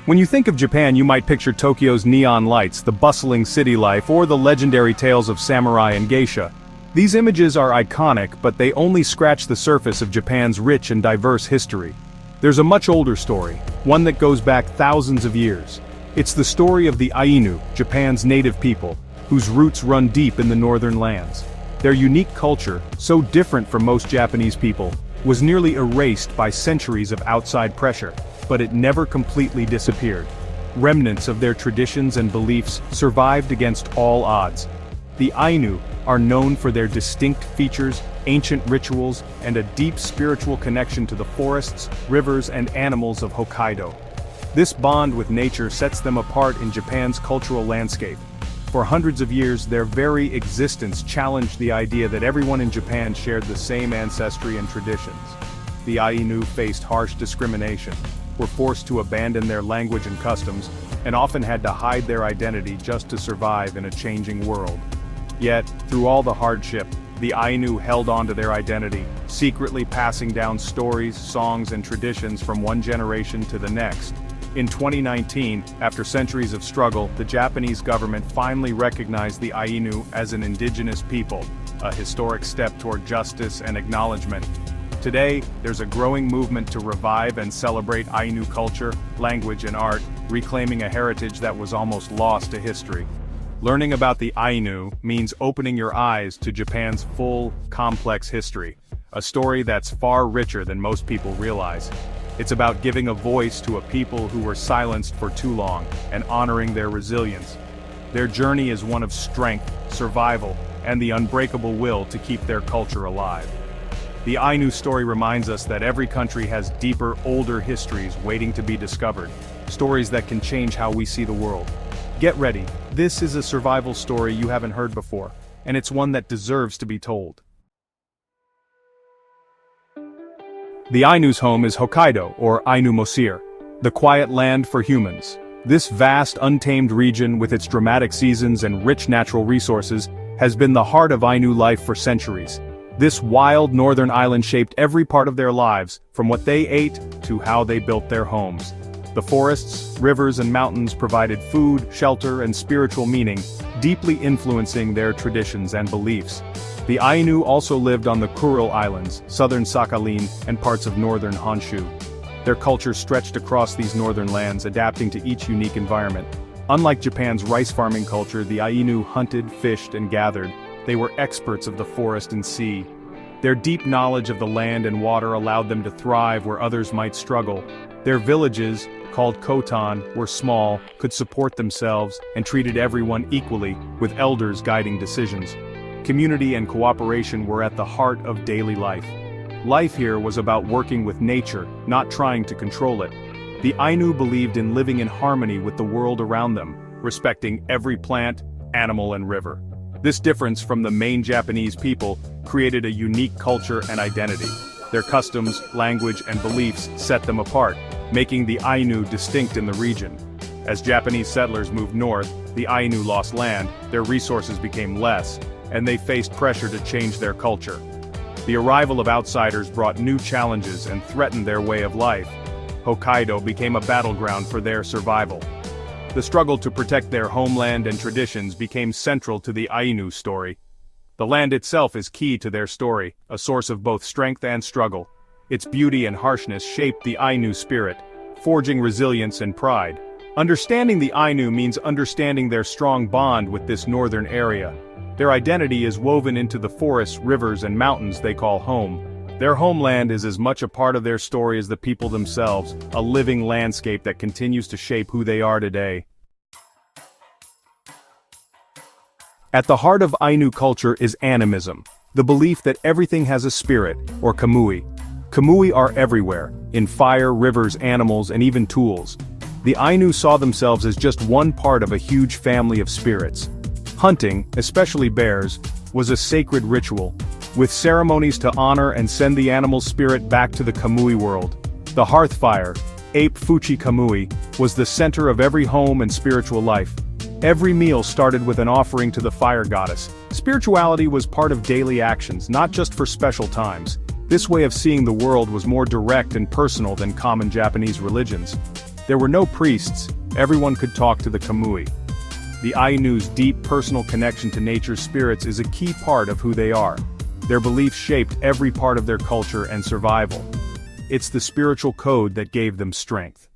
When you think of Japan, you might picture Tokyo's neon lights, the bustling city life, or the legendary tales of samurai and geisha. These images are iconic, but they only scratch the surface of Japan's rich and diverse history. There's a much older story, one that goes back thousands of years. It's the story of the Ainu, Japan's native people, whose roots run deep in the northern lands. Their unique culture, so different from most Japanese people, was nearly erased by centuries of outside pressure, but it never completely disappeared. Remnants of their traditions and beliefs survived against all odds. The Ainu are known for their distinct features, ancient rituals, and a deep spiritual connection to the forests, rivers, and animals of Hokkaido. This bond with nature sets them apart in Japan's cultural landscape. For hundreds of years, their very existence challenged the idea that everyone in Japan shared the same ancestry and traditions. The Ainu faced harsh discrimination, were forced to abandon their language and customs, and often had to hide their identity just to survive in a changing world. Yet, through all the hardship, the Ainu held on to their identity, secretly passing down stories, songs, and traditions from one generation to the next. In 2019, after centuries of struggle, the Japanese government finally recognized the Ainu as an indigenous people, a historic step toward justice and acknowledgement. Today, there's a growing movement to revive and celebrate Ainu culture, language, and art, reclaiming a heritage that was almost lost to history. Learning about the Ainu means opening your eyes to Japan's full, complex history, a story that's far richer than most people realize. It's about giving a voice to a people who were silenced for too long, and honoring their resilience. Their journey is one of strength, survival, and the unbreakable will to keep their culture alive. The Ainu story reminds us that every country has deeper, older histories waiting to be discovered, stories that can change how we see the world. Get ready, this is a survival story you haven't heard before, and it's one that deserves to be told. The Ainu's home is Hokkaido, or Ainu Mosir, the quiet land for humans. This vast, untamed region, with its dramatic seasons and rich natural resources, has been the heart of Ainu life for centuries. This wild northern island shaped every part of their lives, from what they ate to how they built their homes. The forests, rivers, and mountains provided food, shelter, and spiritual meaning, deeply influencing their traditions and beliefs. The Ainu also lived on the Kuril Islands, southern Sakhalin, and parts of northern Honshu. Their culture stretched across these northern lands, adapting to each unique environment. Unlike Japan's rice farming culture, the Ainu hunted, fished, and gathered. They were experts of the forest and sea. Their deep knowledge of the land and water allowed them to thrive where others might struggle. Their villages, called kotan, were small, could support themselves, and treated everyone equally, with elders guiding decisions. Community and cooperation were at the heart of daily life. Life here was about working with nature, not trying to control it. The Ainu believed in living in harmony with the world around them, respecting every plant, animal, and river. This difference from the main Japanese people created a unique culture and identity. Their customs, language, and beliefs set them apart, making the Ainu distinct in the region. As Japanese settlers moved north, the Ainu lost land, their resources became less, and they faced pressure to change their culture. The arrival of outsiders brought new challenges and threatened their way of life. Hokkaido became a battleground for their survival. The struggle to protect their homeland and traditions became central to the Ainu story. The land itself is key to their story, a source of both strength and struggle. Its beauty and harshness shaped the Ainu spirit, forging resilience and pride. Understanding the Ainu means understanding their strong bond with this northern area. Their identity is woven into the forests, rivers, and mountains they call home. Their homeland is as much a part of their story as the people themselves, a living landscape that continues to shape who they are today. At the heart of Ainu culture is animism, the belief that everything has a spirit, or kamui. Kamui are everywhere, in fire, rivers, animals, and even tools. The Ainu saw themselves as just one part of a huge family of spirits. Hunting, especially bears, was a sacred ritual, with ceremonies to honor and send the animal's spirit back to the kamui world. The hearth fire, Ape Fuchi Kamui, was the center of every home and spiritual life. Every meal started with an offering to the fire goddess. Spirituality was part of daily actions, not just for special times. This way of seeing the world was more direct and personal than common Japanese religions. There were no priests, everyone could talk to the Kamui. The Ainu's deep personal connection to nature's spirits is a key part of who they are. Their beliefs shaped every part of their culture and survival. It's the spiritual code that gave them strength.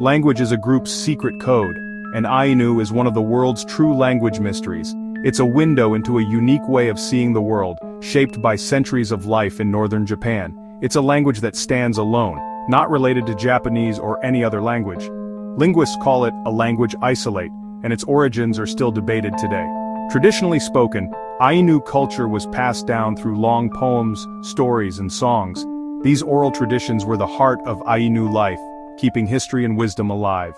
Language is a group's secret code, and Ainu is one of the world's true language mysteries. It's a window into a unique way of seeing the world, shaped by centuries of life in northern Japan. It's a language that stands alone, not related to Japanese or any other language. Linguists call it a language isolate, and its origins are still debated today. Traditionally spoken, Ainu culture was passed down through long poems, stories, and songs. These oral traditions were the heart of Ainu life, keeping history and wisdom alive.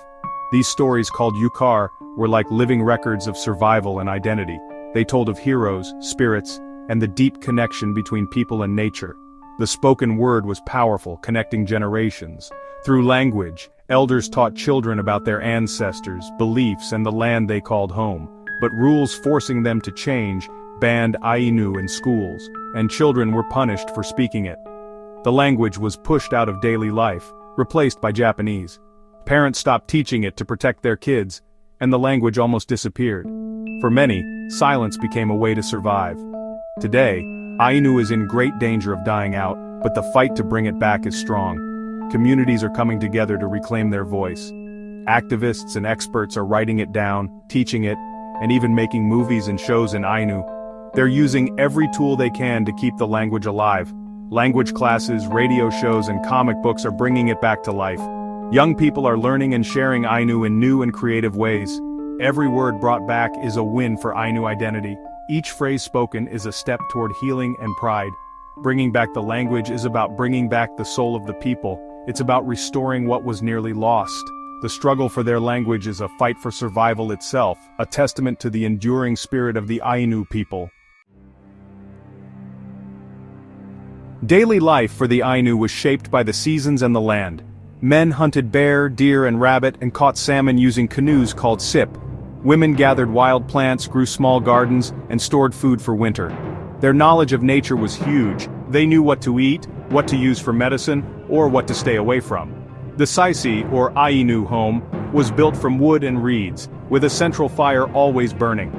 These stories, called yukar, were like living records of survival and identity. They told of heroes, spirits, and the deep connection between people and nature. The spoken word was powerful, connecting generations. Through language, elders taught children about their ancestors, beliefs, and the land they called home. But rules forcing them to change banned Ainu in schools, and children were punished for speaking it. The language was pushed out of daily life, replaced by Japanese. Parents stopped teaching it to protect their kids, and the language almost disappeared. For many, silence became a way to survive. Today, Ainu is in great danger of dying out, but the fight to bring it back is strong. Communities are coming together to reclaim their voice. Activists and experts are writing it down, teaching it, and even making movies and shows in Ainu. They're using every tool they can to keep the language alive. Language classes, radio shows, and comic books are bringing it back to life. Young people are learning and sharing Ainu in new and creative ways. Every word brought back is a win for Ainu identity. Each phrase spoken is a step toward healing and pride. Bringing back the language is about bringing back the soul of the people. It's about restoring what was nearly lost. The struggle for their language is a fight for survival itself, a testament to the enduring spirit of the Ainu people. Daily life for the Ainu was shaped by the seasons and the land. Men hunted bear, deer, and rabbit and caught salmon using canoes called sip. Women gathered wild plants, grew small gardens, and stored food for winter. Their knowledge of nature was huge. They knew what to eat, what to use for medicine, or what to stay away from. The saisi, or Ainu home, was built from wood and reeds, with a central fire always burning.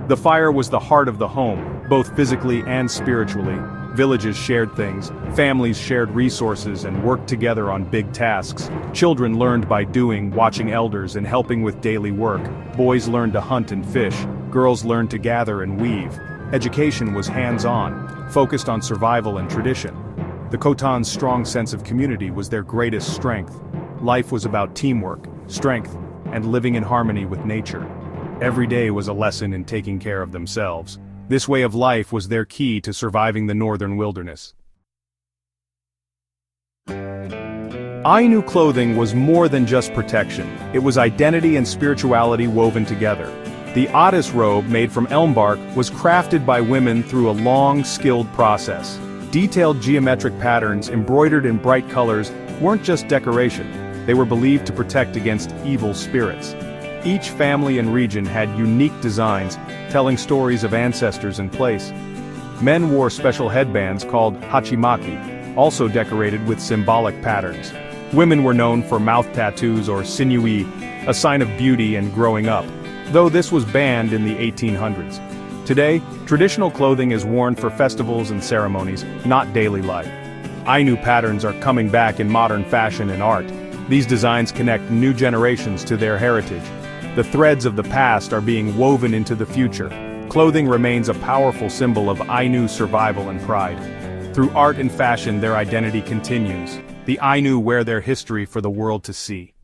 The fire was the heart of the home, both physically and spiritually. Villages shared things, families shared resources and worked together on big tasks. Children learned by doing, watching elders and helping with daily work. Boys learned to hunt and fish, girls learned to gather and weave. Education was hands-on, focused on survival and tradition. The Khotan's strong sense of community was their greatest strength. Life was about teamwork, strength, and living in harmony with nature. Every day was a lesson in taking care of themselves. This way of life was their key to surviving the northern wilderness. Ainu clothing was more than just protection. It was identity and spirituality woven together. The Addis robe, made from elm bark, was crafted by women through a long, skilled process. Detailed geometric patterns embroidered in bright colors weren't just decoration. They were believed to protect against evil spirits. Each family and region had unique designs, telling stories of ancestors and place. Men wore special headbands called hachimaki, also decorated with symbolic patterns. Women were known for mouth tattoos or sinui, a sign of beauty and growing up, though this was banned in the 1800s. Today, traditional clothing is worn for festivals and ceremonies, not daily life. Ainu patterns are coming back in modern fashion and art. These designs connect new generations to their heritage. The threads of the past are being woven into the future. Clothing remains a powerful symbol of Ainu survival and pride. Through art and fashion, their identity continues. The Ainu wear their history for the world to see.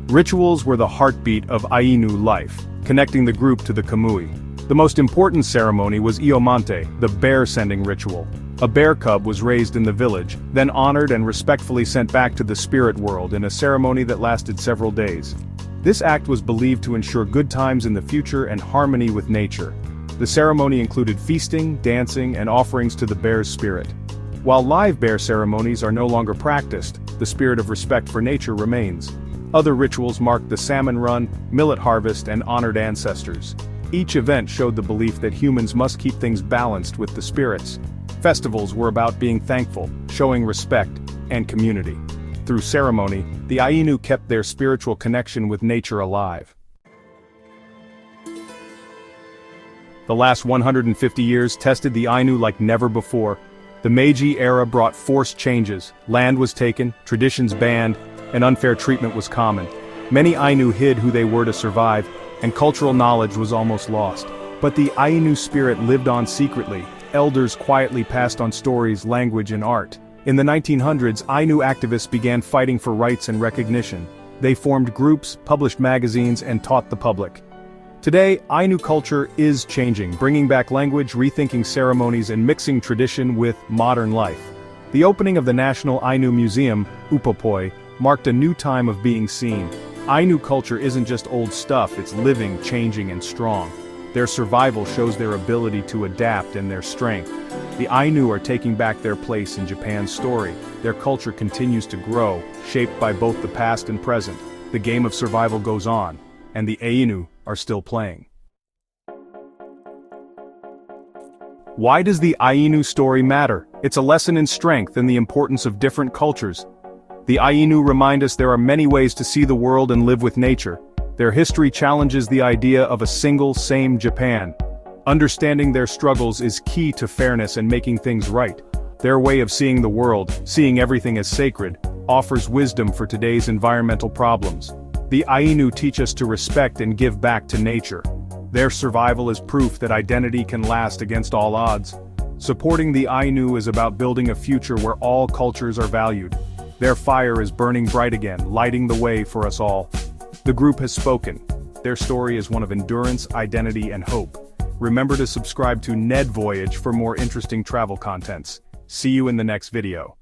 Rituals were the heartbeat of Ainu life, connecting the group to the Kamui. The most important ceremony was Iomante, the bear-sending ritual. A bear cub was raised in the village, then honored and respectfully sent back to the spirit world in a ceremony that lasted several days. This act was believed to ensure good times in the future and harmony with nature. The ceremony included feasting, dancing, and offerings to the bear's spirit. While live bear ceremonies are no longer practiced, the spirit of respect for nature remains. Other rituals marked the salmon run, millet harvest, and honored ancestors. Each event showed the belief that humans must keep things balanced with the spirits. Festivals were about being thankful, showing respect, and community. Through ceremony, the Ainu kept their spiritual connection with nature alive. The last 150 years tested the Ainu like never before. The Meiji era brought forced changes, land was taken, traditions banned, and unfair treatment was common. Many Ainu hid who they were to survive, and cultural knowledge was almost lost. But the Ainu spirit lived on secretly. Elders quietly passed on stories, language, and art. In the 1900s, Ainu activists began fighting for rights and recognition. They formed groups, published magazines, and taught the public. Today, Ainu culture is changing, bringing back language, rethinking ceremonies, and mixing tradition with modern life. The opening of the National Ainu Museum, Upopoi, marked a new time of being seen. Ainu culture isn't just old stuff, it's living, changing, and strong. Their survival shows their ability to adapt and their strength. The Ainu are taking back their place in Japan's story. Their culture continues to grow, shaped by both the past and present. The game of survival goes on, and the Ainu are still playing. Why does the Ainu story matter? It's a lesson in strength and the importance of different cultures. The Ainu remind us there are many ways to see the world and live with nature. Their history challenges the idea of a single, same Japan. Understanding their struggles is key to fairness and making things right. Their way of seeing the world, seeing everything as sacred, offers wisdom for today's environmental problems. The Ainu teach us to respect and give back to nature. Their survival is proof that identity can last against all odds. Supporting the Ainu is about building a future where all cultures are valued. Their fire is burning bright again, lighting the way for us all. The group has spoken. Their story is one of endurance, identity, and hope. Remember to subscribe to Ned Voyage for more interesting travel contents. See you in the next video.